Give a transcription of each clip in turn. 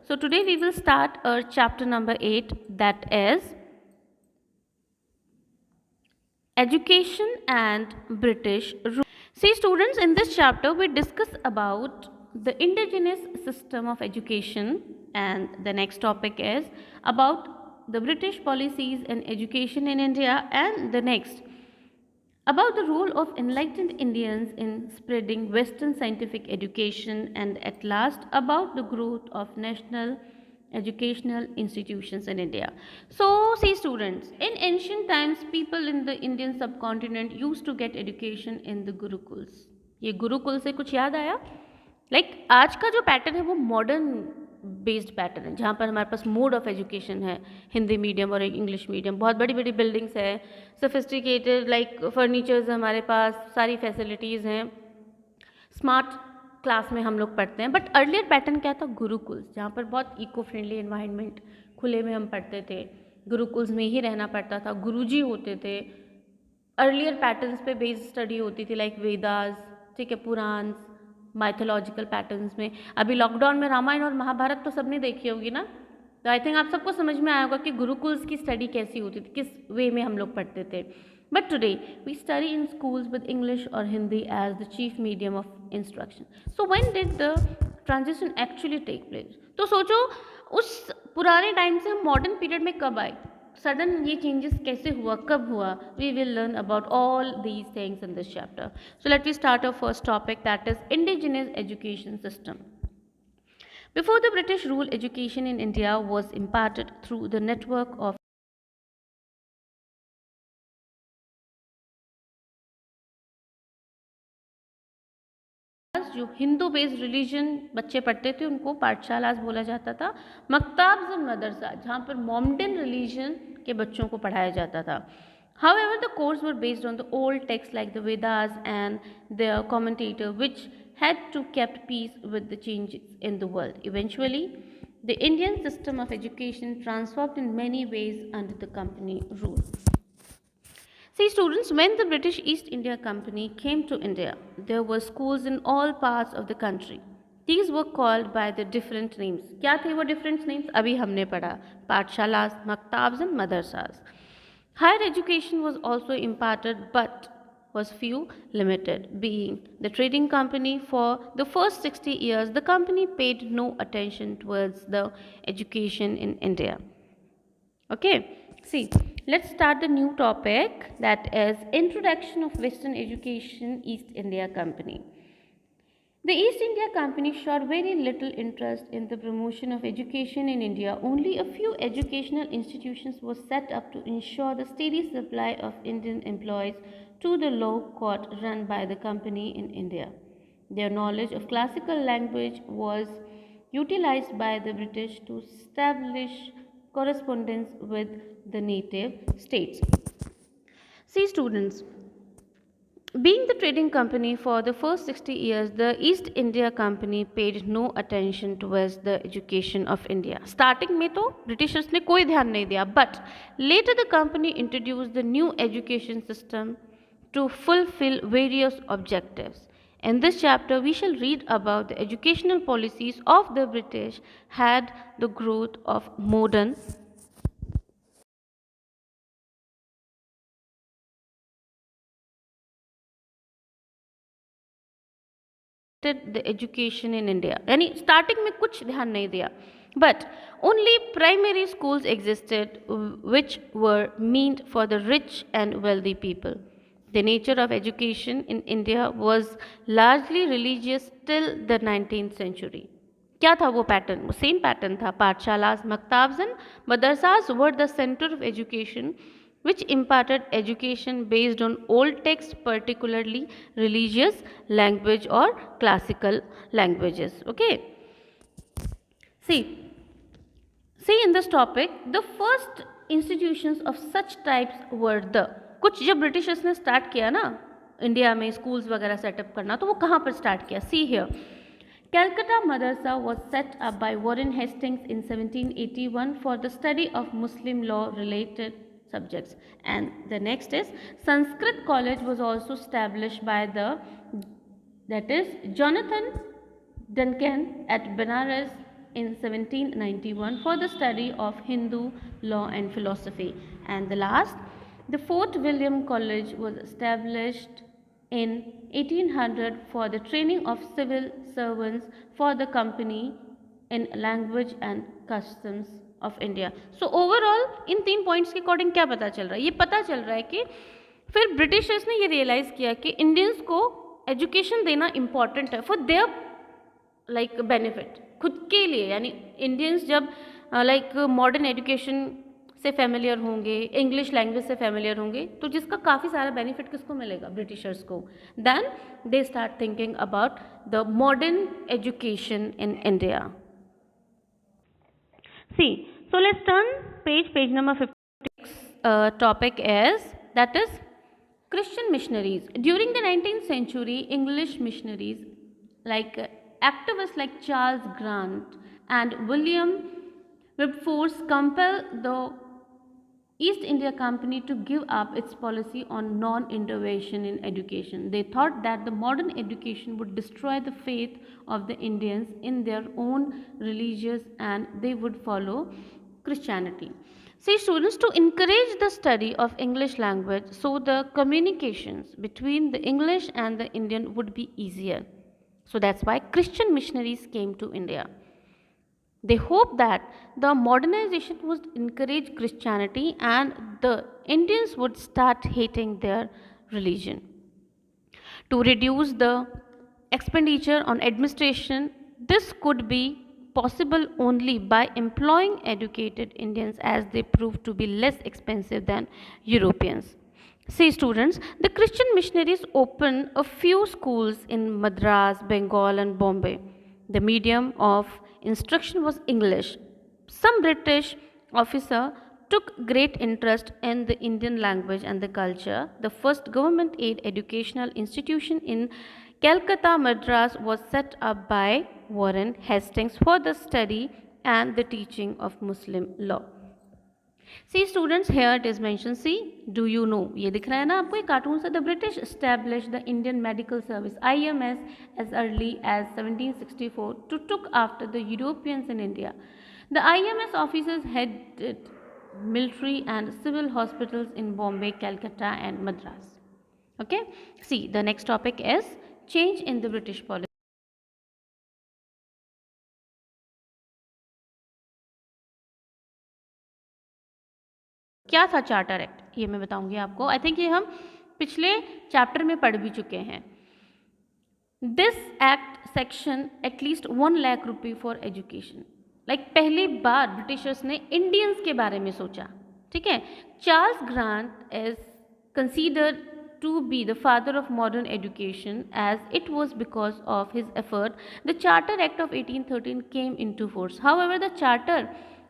So today we will start our chapter number 8, that is Education and British Rule. See students, in this chapter we discuss about the indigenous system of education, and the next topic is about the British policies in education in India, and the next about the role of enlightened Indians in spreading Western scientific education, and at last about the growth of national educational institutions in India. So, see students, in ancient times, people in the Indian subcontinent used to get education in the Gurukuls. ये गुरुकुल से कुछ याद आया? आज का जो pattern है वो मॉडर्न बेस्ड पैटर्न है, जहाँ पर हमारे पास मोड ऑफ एजुकेशन है, हिंदी मीडियम और इंग्लिश मीडियम, बहुत बड़ी बड़ी बिल्डिंग्स है, सोफिस्टिकेटेड फर्नीचर्स हमारे पास, सारी फैसिलिटीज़ हैं, स्मार्ट क्लास में हम लोग पढ़ते हैं. बट अर्लियर पैटर्न क्या था? गुरुकुल्स, जहाँ पर बहुत इको फ्रेंडली एनवायरनमेंट, खुले में हम पढ़ते थे, गुरुकुल्स में ही रहना पड़ता था, गुरुजी होते थे, अर्लियर पैटर्न्स पे बेस्ड स्टडी होती थी, लाइक वेदास, ठीक है, पुराण, माइथोलॉजिकल पैटर्न्स में. अभी लॉकडाउन में रामायण और महाभारत तो सबने देखी होगी ना, तो आई थिंक आप सबको समझ में आया होगा कि गुरुकुल्स की स्टडी कैसी होती थी, किस वे में हम लोग पढ़ते थे. But today we study in schools with English और Hindi as the chief medium of instruction. So when did the transition actually take place? तो सोचो उस पुराने टाइम से हम मॉडर्न पीरियड में कब आए, सडन ये चेंजेस कैसे हुआ, कब हुआ? We will learn about all these things in this chapter. So let we start our first topic, that is indigenous education system. Before the British rule, education in India was imparted through the network of जो Hindu based religion बच्चे पढ़ते थे उनको पाठशालास बोला जाता था, मकताब्स and मदरसा जहाँ पर मोमडन रिलीजन के बच्चों को पढ़ाया जाता था. However, the course were based on the old texts like the Vedas and their commentator, which had to kept peace with the changes in the world. Eventually, the Indian system of education transformed in many ways under the company rule. See students, when the British East India Company came to India, there were schools in all parts of the country. These were called by the different names. क्या थे वो different names? अभी हमने पढ़ा, पाठशालास, मकताब्स and मदरसास. Higher education was also imparted but was few limited. Being the trading company for the first 60 years, the company paid no attention towards the education in India. Okay, see, let's start the new topic, that is Introduction of Western Education, East India Company. The East India Company showed very little interest in the promotion of education in India. Only a few educational institutions were set up to ensure the steady supply of Indian employees to the law court run by the company in India. Their knowledge of classical language was utilized by the British to establish correspondence with the native states. See students, being the trading company for the first 60 years, the East India Company paid no attention towards the education of India. Starting में तो Britishers ने कोई ध्यान नहीं दिया, but later the company introduced the new education system to fulfill various objectives. In this chapter, we shall read about the educational policies of the British had the growth of modern the education in India. यानी starting में कुछ ध्यान नहीं दिया, but only primary schools existed which were meant for the rich and wealthy people. The nature of education in India was largely religious till the 19th century. क्या था वो pattern? वो सेम पैटर्न था. Pathshalas, maktabs and madrasas were the centre of education which imparted education based on old texts, particularly religious language or classical languages. Okay, see in this topic, the first institutions of such types were the, कुछ जब Britishers ने start किया ना India में schools वगैरह setup करना, तो वो कहाँ पर स्टार्ट किया? See here, Calcutta Madrasa was set up by Warren Hastings in 1781 for the study of Muslim law related subjects. And the next is Sanskrit College was also established by that is Jonathan Duncan at Benares in 1791 for the study of Hindu law and philosophy. And the last, the Fort William College was established in 1800 for the training of civil servants for the company in language and customs of India. So overall in 3 points के according क्या पता चल रहा है? ये पता चल रहा है कि फिर ब्रिटिशर्स ने ये रियलाइज़ किया कि इंडियंस को एजुकेशन देना इम्पॉर्टेंट है फॉर देयर लाइक बेनिफिट, खुद के लिए, यानी इंडियंस जब लाइक मॉडर्न एजुकेशन से फेमिलियर होंगे, इंग्लिश लैंग्वेज से फेमिलियर होंगे, तो जिसका काफ़ी सारा बेनिफिट किसको मिलेगा? ब्रिटिशर्स को. Then they start thinking about the modern education in India. See, so let's turn page number 56. Topic is, that is Christian missionaries. During the 19th century, English missionaries like activists like Charles Grant and William Wilberforce compelled the East India Company to give up its policy on non-intervention in education. They thought that the modern education would destroy the faith of the Indians in their own religious, and they would follow Christianity. See students, to encourage the study of English language, so the communications between the English and the Indian would be easier. So that's why Christian missionaries came to India. They hoped that the modernization would encourage Christianity and the Indians would start hating their religion. To reduce the expenditure on administration, this could be possible only by employing educated Indians, as they proved to be less expensive than Europeans. See students, the Christian missionaries opened a few schools in Madras, Bengal and Bombay. The medium of instruction was English. Some British officer took great interest in the Indian language and the culture. The first government aid educational institution in Calcutta, Madras was set up by Warren Hastings for the study and the teaching of Muslim law. See students, here it is mentioned. See, do you know, ये दिख रहा है ना आपको ये cartoon से. The British established the Indian Medical Service (IMS) as early as 1764 to look after the Europeans in India. The IMS officers headed military and civil hospitals in Bombay, Calcutta and Madras. Okay. See, the next topic is change in the British policy. क्या था charter act, ये मैं बताऊंगी आपको. I think ये हम पिछले chapter में पढ़ भी चुके हैं. This act section at least 1 lakh रुपये फॉर एजुकेशन. लाइक पहली बार ब्रिटिशर्स ने इंडियंस के बारे में सोचा. ठीक है. Charles grant is considered to be the father of modern education, as it was because of his effort the Charter Act of 1813 came into force. However, the charter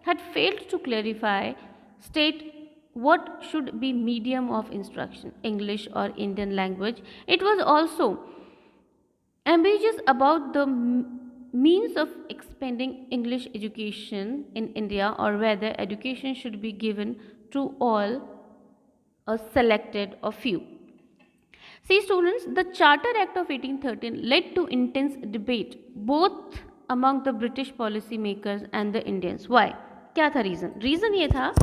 had failed to clarify, state what should be medium of instruction, English or Indian language. It was also ambiguous about the means of expanding English education in India, or whether education should be given to all or selected or few. See students, the Charter Act of 1813 led to intense debate both among the British policy makers and the Indians. Why? क्या था reason? Reason ये था,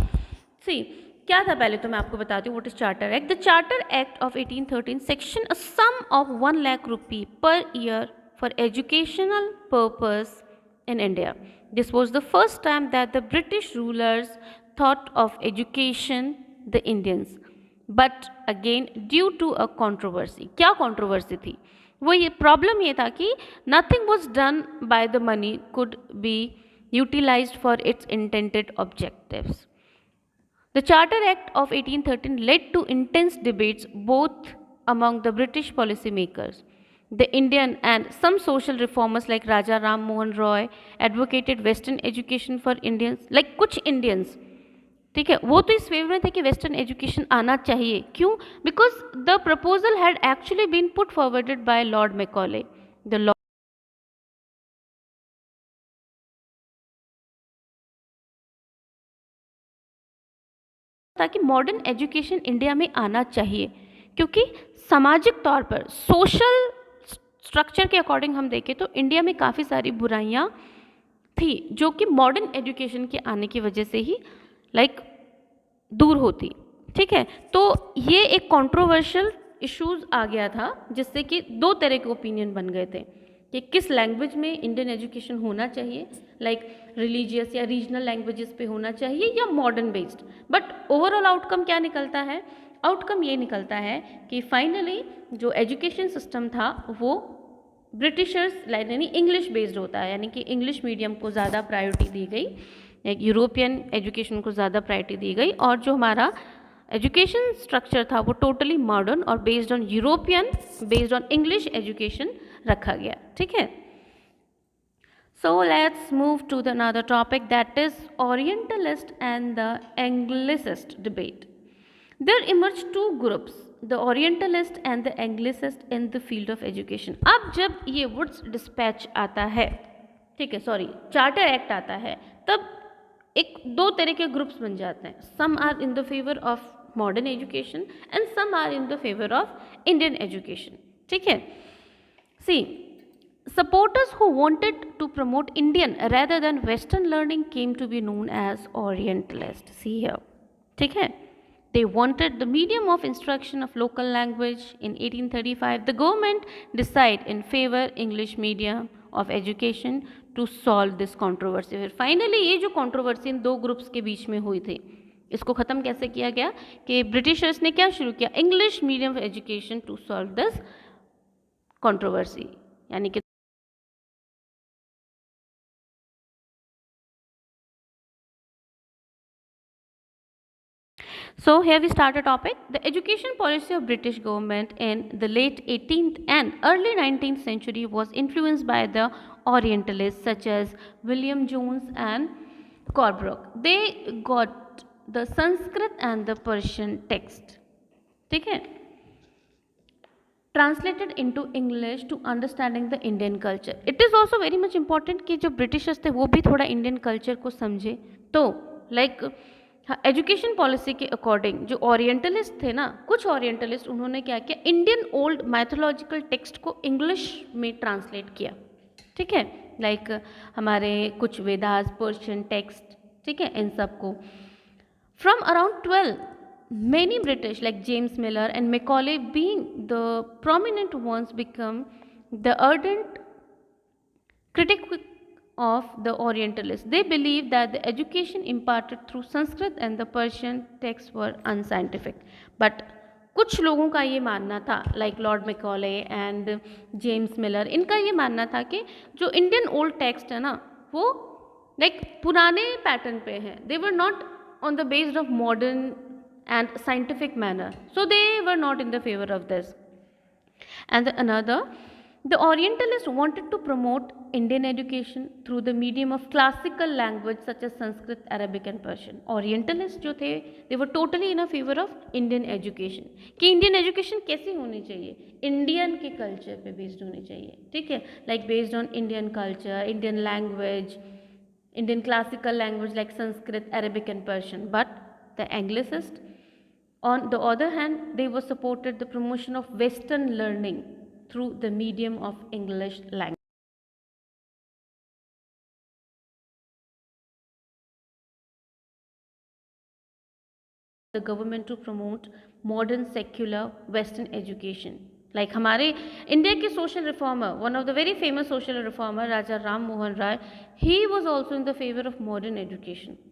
see, क्या था पहले तो मैं आपको बताती हूँ. What is Charter Act? The Charter Act of 1813 section a sum of 1 lakh rupee per year for educational purpose in India. This was the first time that the British rulers thought of education the Indians. But again due to a controversy. क्या controversy थी? वो ये problem ये था कि nothing was done by the money could be utilised for its intended objectives. The charter act of 1813 led to intense debates both among the British policy makers. The Indian and some social reformers like Raja Ram Mohan Roy advocated western education for Indians. Like कुछ Indians, ठीक है, वो तो इस favour में थे कि western education आना चाहिए. क्यों? Because the proposal had actually been put forwarded by Lord Macaulay. The law ताकि मॉडर्न एजुकेशन इंडिया में आना चाहिए, क्योंकि सामाजिक तौर पर सोशल स्ट्रक्चर के अकॉर्डिंग हम देखें तो इंडिया में काफ़ी सारी बुराइयाँ थी जो कि मॉडर्न एजुकेशन के आने की वजह से ही लाइक दूर होती। ठीक है, तो ये एक कंट्रोवर्शियल इश्यूज आ गया था जिससे कि दो तरह के ओपिनियन बन गए थे कि किस लैंग्वेज में इंडियन एजुकेशन होना चाहिए, लाइक रिलीजियस या रीजनल लैंग्वेजेस पे होना चाहिए या modern based. But overall outcome क्या निकलता है? आउटकम ये निकलता है कि फाइनली जो एजुकेशन सिस्टम था वो ब्रिटिशर्स यानी इंग्लिश बेस्ड होता है, यानी कि इंग्लिश मीडियम को ज़्यादा प्रायोरिटी दी गई, एक यूरोपियन एजुकेशन को ज़्यादा प्रायोरिटी दी गई, और जो हमारा एजुकेशन स्ट्रक्चर था वो टोटली मॉडर्न और based on European, based on English education रखा गया। ठीक है, so let's move to the another topic, that is orientalist and the anglicist debate. There emerge two groups, the orientalist and the anglicist in the field of education. अब जब ये woods dispatch आता है, ठीक है, सॉरी चार्टर एक्ट आता है, तब एक दो तरह के ग्रुप्स बन जाते हैं। Some are in the favour of modern education and some are in the favour of Indian education. ठीक है, सी supporters who wanted to promote Indian rather than Western learning came to be known as Orientalists. See here, ठीक है, they wanted the medium of instruction of local language. In 1835, the government decided in favor English medium of education to solve this controversy. फिर finally ये जो controversy इन दो groups के बीच में हुई थी, इसको ख़त्म कैसे किया गया कि ब्रिटिशर्स ने क्या शुरू किया, English medium education to solve this controversy, यानी कि so here we start a topic. The education policy of British government in the late 18th and early 19th century was influenced by the Orientalists such as William Jones and Corbrook. They got the Sanskrit and the Persian text, ठीक है, translated into English to understanding the Indian culture. It is also very much important कि जो Britishers थे वो भी थोड़ा Indian culture को समझे। तो लाइक एजुकेशन पॉलिसी के अकॉर्डिंग जो ओरिएंटलिस्ट थे ना, कुछ ओरिएंटलिस्ट उन्होंने क्या किया, इंडियन ओल्ड मैथोलॉजिकल टेक्स्ट को इंग्लिश में ट्रांसलेट किया। ठीक है, लाइक हमारे कुछ वेदास, पर्शियन टेक्स्ट, ठीक है, इन सब को from around 12 many British like James Miller and Macaulay being the prominent ones become the ardent critic of the Orientalists. They believed that the education imparted through Sanskrit and the Persian texts were unscientific. But कुछ लोगों का ये मानना था, like Lord Macaulay and James Miller, इनका ये मानना था कि जो इंडियन ओल्ड टेक्स्ट है ना वो लाइक पुराने पैटर्न पे हैं, they were not on the based of modern and scientific manner, so they were not in the favor of this. And another, the Orientalists wanted to promote Indian education through the medium of classical language such as Sanskrit, Arabic and Persian. Orientalists जो थे, they were totally in a favor of Indian education, कि Indian education कैसी होनी चाहिए, Indian के culture पे based होनी चाहिए, ठीक है, like based on Indian culture, Indian language, Indian classical language like Sanskrit, Arabic and Persian. But the Anglicists, on the other hand, they were supported the promotion of Western learning through the medium of English language. The government to promote modern secular Western education. Like हमारे India के social reformer, one of the very famous social reformer, Raja Ram Mohan Rai, he was also in the favor of modern education.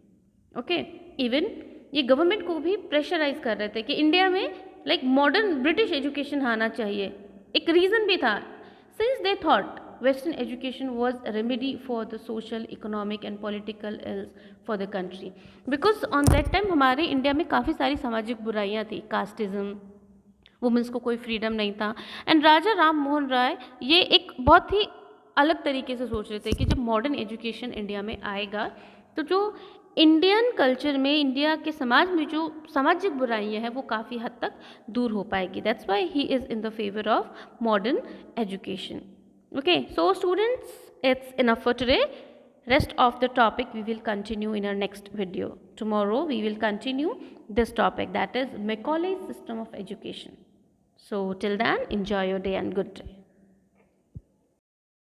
Okay, even ये government को भी pressurise कर रहे थे कि India में लाइक मॉडर्न ब्रिटिश एजुकेशन आना चाहिए। एक रीज़न भी था, since they thought western education was remedy for the social, economic and political ills for the country, because on that time हमारे इंडिया में काफ़ी सारी सामाजिक बुराइयाँ थी, कास्टिज्म, वुमेंस को कोई फ्रीडम नहीं था। एंड राजा राम मोहन राय ये एक बहुत ही अलग तरीके से सोच रहे थे कि जब मॉडर्न एजुकेशन इंडिया में आएगा तो जो इंडियन कल्चर में, इंडिया के समाज में जो सामाजिक बुराइयां हैं वो काफ़ी हद तक दूर हो पाएगी। That's why he is in the favour of modern education. Okay, so students, it's enough for today. Rest of the topic we will continue in our next video. Tomorrow we will continue this topic, that is Macaulay's system of education. So till then, enjoy your day and good day.